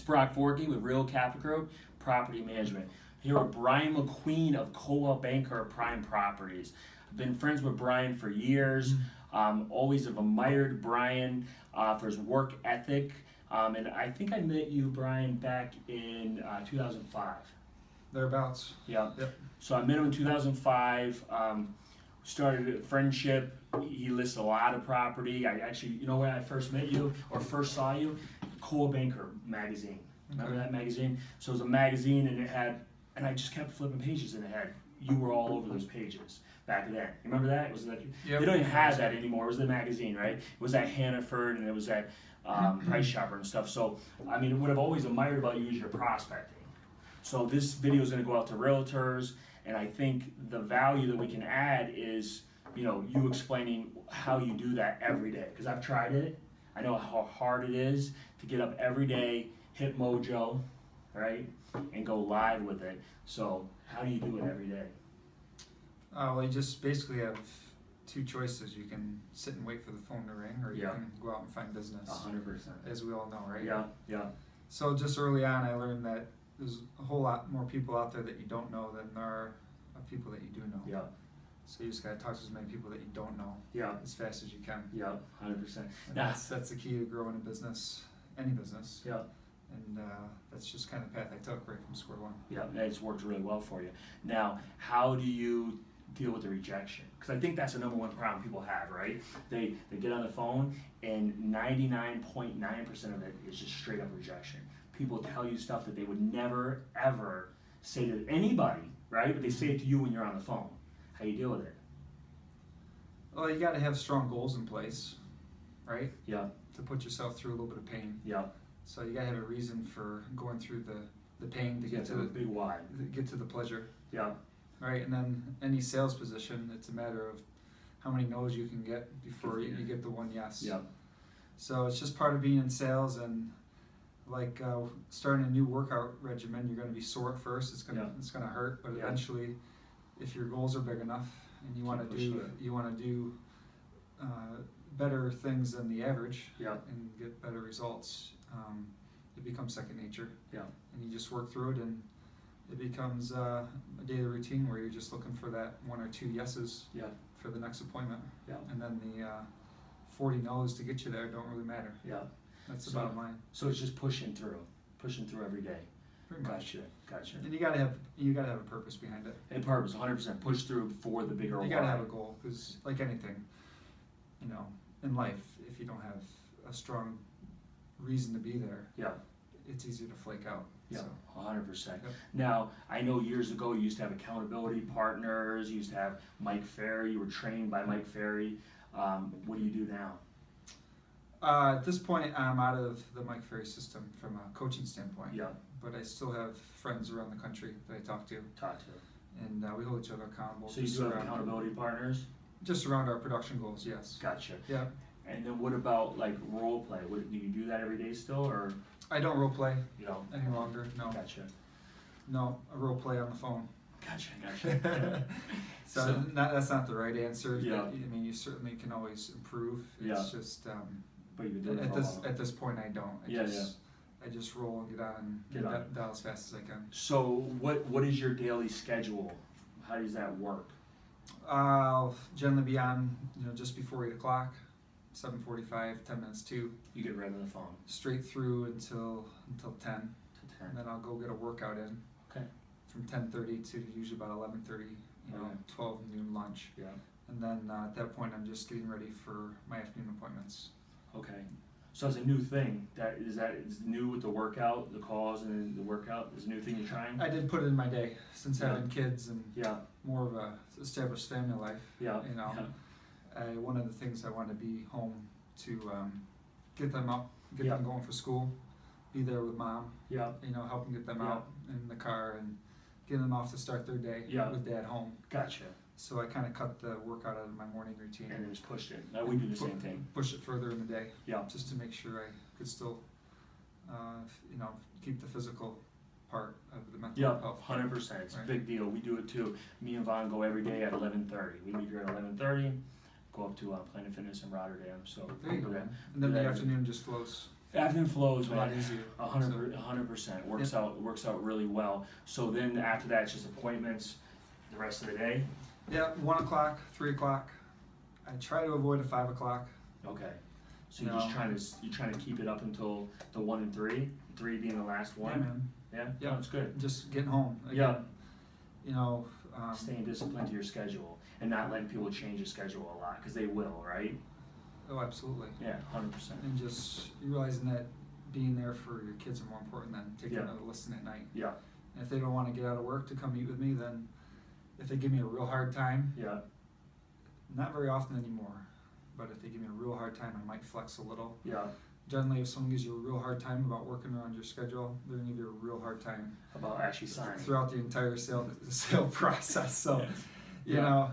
Brock Forkey with Real Capital Group, Property Management. Here with Brian McQueen of Coldwell Banker Prime Properties. I've been friends with Brian for years. Always have admired Brian for his work ethic. And I think I met you, Brian, back in 2005. Thereabouts. Yeah. Yep. So I met him in 2005. Started a friendship. He lists a lot of property. I actually, you know where I first met you or first saw you? Coldwell Banker magazine. Remember that magazine? So it was a magazine and it had, and I just kept flipping pages and it had, you were all over those pages back then. You remember that? It was like, Yep. They don't even have that anymore. It was the magazine, right? It was at Hannaford and it was at Price Chopper and stuff. So, I mean, what I've always admired about you is your prospecting. So this video is going to go out to realtors, and I think the value that we can add is, you know, you explaining how you do that every day. Because I've tried it. I know how hard it is to get up every day, hit mojo, right, and go live with it. So how do you do it every day? Well, you just basically have two choices. You can sit and wait for the phone to ring, or you can go out and find business. 100%. As we all know, right? Yeah, yeah. So just early on, I learned that there's a whole lot more people out there that you don't know than there are people that you do know. Yeah. So you just gotta talk to as many people that you don't know. Yeah. As fast as you can. Yeah, 100%. And Now, that's the key to growing a business, any business. yeah. And that's just kind of the path I took right from square one. Yeah, it's worked really well for you. Now, how do you deal with the rejection? Because I think that's the number one problem people have, right? They get on the phone and 99.9% of it is just straight up rejection. People tell you stuff that they would never, ever say to anybody, right? But they say it to you when you're on the phone. How do you deal with it? Well, you gotta have strong goals in place, right? Yeah, To put yourself through a little bit of pain. yeah. So you gotta have a reason for going through the pain to Yeah, get to the big why. the pleasure. Yeah, Right, and then any sales position, it's a matter of how many no's you can get before you get the one yes. yeah, So it's just part of being in sales, and like starting a new workout regimen, you're going to be sore at first. It's gonna hurt, but Yeah. eventually, if your goals are big enough and you want to do better things than the average, yeah, and get better results, it becomes second nature. yeah. And you just work through it, and it becomes a daily routine where you're just looking for that one or two yeses Yeah. for the next appointment. Yeah. And then the 40 no's to get you there don't really matter. Yeah. That's the So- bottom line. So it's just pushing through every day. Pretty much. Gotcha. And you gotta have a purpose behind it. And purpose, 100% push through for the bigger You gotta why. have a goal, because like anything, you know, in life, if you don't have a strong reason to be there, Yeah. it's easy to flake out. Yeah, So, 100%. Yep. Now, I know years ago you used to have accountability partners, you used to have Mike Ferry, you were trained by Mike Ferry. What do you do now? at this point, I'm out of the Mike Ferry system from a coaching standpoint. Yeah, But I still have friends around the country that I talk to, talk to. and we hold each other accountable. So you just do have around- accountability partners? Just around our production goals, yes. Gotcha. Yeah. And then what about like role play? Do you do that every day still, or I don't role play you know? any longer. No. Gotcha. No, I role play on the phone. Gotcha. So that's not the right answer. Yeah. I mean, you certainly can always improve. It's just But you've been doing it at for a while. at this point I don't. I just roll and get on and dial as fast as I can. So what is your daily schedule? How does that work? I'll generally be on, just before 8 o'clock, 7:45, 10 minutes to, You get right on the phone straight through until 10, to 10. and then I'll go get a workout in. Okay. From 10:30 to usually about 11:30, Okay. 12 noon lunch, Yeah. and then at that point I'm just getting ready for my afternoon appointments. Okay. So it's a new thing. That is new with the workout, the calls, and then the workout is a new thing you're trying. I did put it in my day since Yeah. having kids and Yeah. more of a established family life. Yeah. Yeah. One of the things I wanted to be home to get them up, get Yeah. them going for school, be there with mom, Yeah. help them get them Yeah. out in the car and get them off to start their day Yeah. with dad home. Gotcha. So I kind of cut the workout out of my morning routine And then just pushed it. Now we do the same thing. push it further in the day, Yeah. just to make sure I could still, keep the physical part of the mental Yeah. health. 100%. It's a Right. big deal. We do it too. Me and Vaughn go every day at 11:30. We meet here at 11:30. Go up to Planet Fitness in Rotterdam. So There you go, do that. man. And then do the that. afternoon just flows. Afternoon flows, a lot man. easier. 100%. Works out really well. So then after that, it's just appointments the rest of the day? Yeah, 1 o'clock, 3 o'clock. I try to avoid a 5 o'clock. Okay. So you're just trying to keep it up until the 1 and 3? 3 being the last one? Yeah, man. Yeah? Yeah. No, it's good. Just getting home. Again, Yeah. You know, Staying disciplined to your schedule and not letting people change your schedule a lot, because they will, right? oh, absolutely. Yeah, 100%. And just realizing that being there for your kids are more important than taking Yeah. another listen at night. Yeah, And if they don't want to get out of work to come meet with me, then if they give me a real hard time, yeah, not very often anymore, but if they give me a real hard time, I might flex a little. yeah. Generally, if someone gives you a real hard time about working around your schedule, they're gonna give you a real hard time About actually signing. throughout the entire sale process. So, you Yeah. know,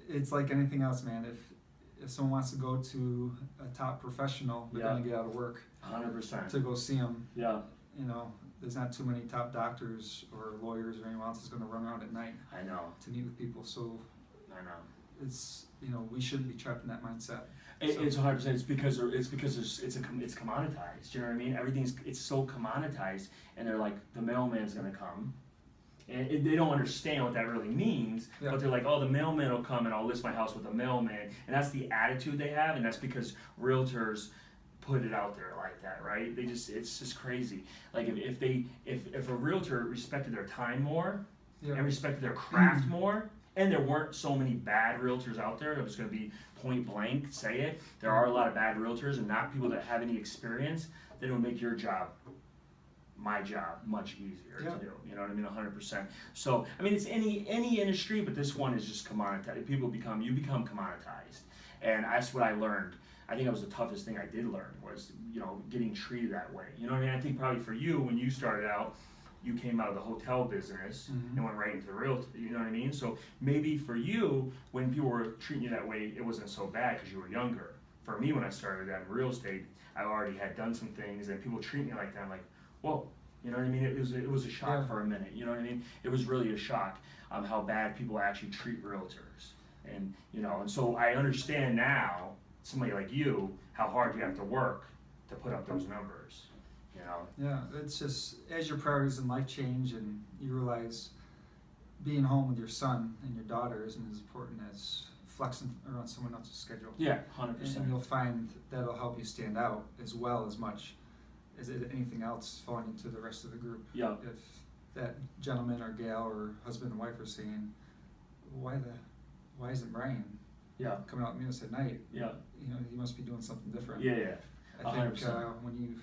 it's like anything else, man. If someone wants to go to a top professional, they're Yeah. gonna get out of work 100%. to go see them. Yeah, You know, there's not too many top doctors or lawyers or anyone else that's gonna run around at night I know. to meet with people. So I know. it's, you know, we shouldn't be trapped in that mindset. It's 100%. It's because it's commoditized. You know what I mean? It's so commoditized, and they're like, the mailman's gonna come, and they don't understand what that really means. Yeah. But they're like, oh, the mailman will come, and I'll list my house with a mailman, and that's the attitude they have, and that's because realtors put it out there like that, right? It's just crazy. Like if a realtor respected their time more Yeah. and respected their craft more, and there weren't so many bad realtors out there, I'm just going to be point blank, say it, there are a lot of bad realtors and not people that have any experience, then it would make your job, my job, much easier Yeah. to do. You know what I mean? 100%. So, I mean, it's any industry, but this one is just commoditized. You become commoditized. And that's what I learned. I think that was the toughest thing I did learn was, you know, getting treated that way. You know what I mean? I think probably for you, when you started out, you came out of the hotel business Mhm. and went right into the real, you know what I mean? So maybe for you, when people were treating you that way, it wasn't so bad because you were younger. For me, when I started out in real estate, I already had done some things and people treat me like that. I'm like, whoa, you know what I mean? It was a shock Yeah. for a minute, you know what I mean? It was really a shock how bad people actually treat realtors. And, you know, and so I understand now, somebody like you, how hard you have to work to put up those numbers, you know? Yeah, it's just as your priorities in life change and you realize being home with your son and your daughter isn't as important as flexing around someone else's schedule. Yeah, And 100%. you'll find that'll help you stand out as well as much as anything else falling into the rest of the group. Yeah, If that gentleman or gal or husband and wife are saying, why isn't Brian yeah, coming out with me at night? yeah, You know, he must be doing something different. yeah. I think 100%. when you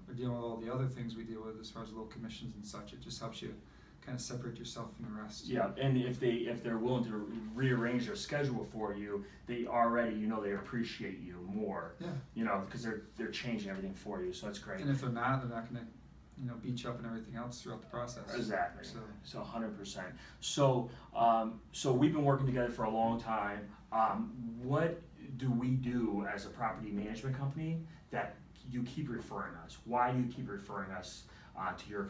are dealing with all the other things we deal with as far as low commissions and such, it just helps you kind of separate yourself from the rest. Yeah, and if they're willing to rearrange their schedule for you, they already, you know, they appreciate you more, Yeah. you know, because they're changing everything for you, so that's great. And if they're not gonna, beat you up and everything else throughout the process. Exactly. So So 100%. So we've been working together for a long time. What do we do as a property management company that you keep referring us? Why do you keep referring us to your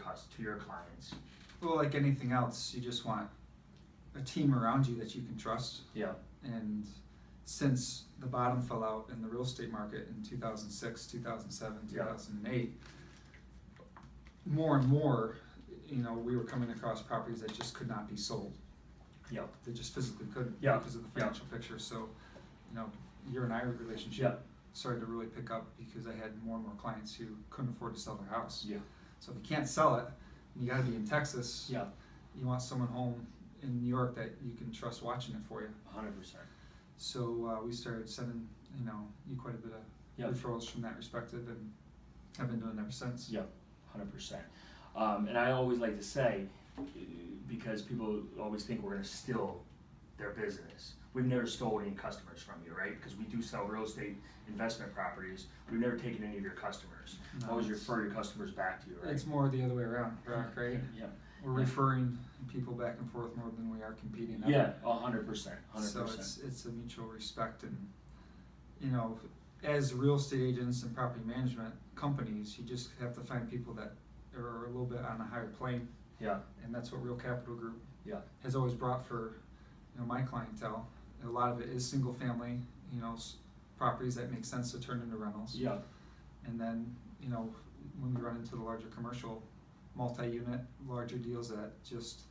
clients? well, like anything else, you just want a team around you that you can trust. Yeah. And since the bottom fell out in the real estate market in 2006, 2007, Yeah. 2008, more and more, we were coming across properties that just could not be sold. Yeah. They just physically couldn't Yeah. because of the Yeah. financial picture. So, your and I relationship Yeah. started to really pick up because I had more and more clients who couldn't afford to sell their house. Yeah. So if you can't sell it, and you got to be in Texas. Yeah. You want someone home in New York that you can trust watching it for you. 100%. So we started sending, you quite a bit of Yeah. referrals from that perspective, and have been doing it ever since. Yeah, 100%. And I always like to say, because people always think we're going to steal their business. We've never stolen any customers from you, right? Because we do sell real estate investment properties. We've never taken any of your customers. No, Always it's- refer your customers back to you, right? It's more the other way around, right? Yeah. We're referring people back and forth more than we are competing. Yeah, 100%. 100%. So it's a mutual respect, and as real estate agents and property management companies, you just have to find people that are a little bit on a higher plane, Yeah, and that's what Real Capital Group yeah, has always brought for my clientele. A lot of it is single family, properties that make sense to turn into rentals, yeah, and then you know, when we run into the larger commercial, multi-unit, larger deals that just,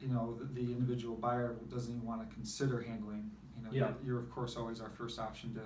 you know, the individual buyer doesn't even want to consider handling, you know, Yeah. you're of course always our first option to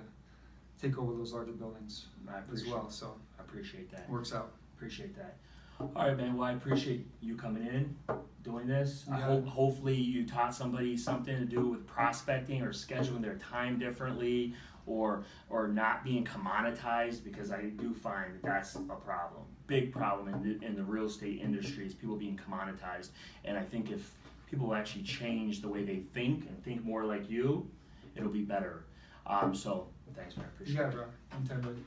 take over those larger buildings I as appreciate well, so I appreciate that. it works out. Appreciate that. All right, man. Well, I appreciate you coming in, doing this. I Yeah. hope hopefully you taught somebody something to do with prospecting or scheduling their time differently, or not being commoditized, because I do find that that's a problem, big problem in the real estate industry, is people being commoditized. And I think if people actually change the way they think and think more like you, it'll be better. So thanks, man. I appreciate Yeah, it. bro. Anytime, buddy.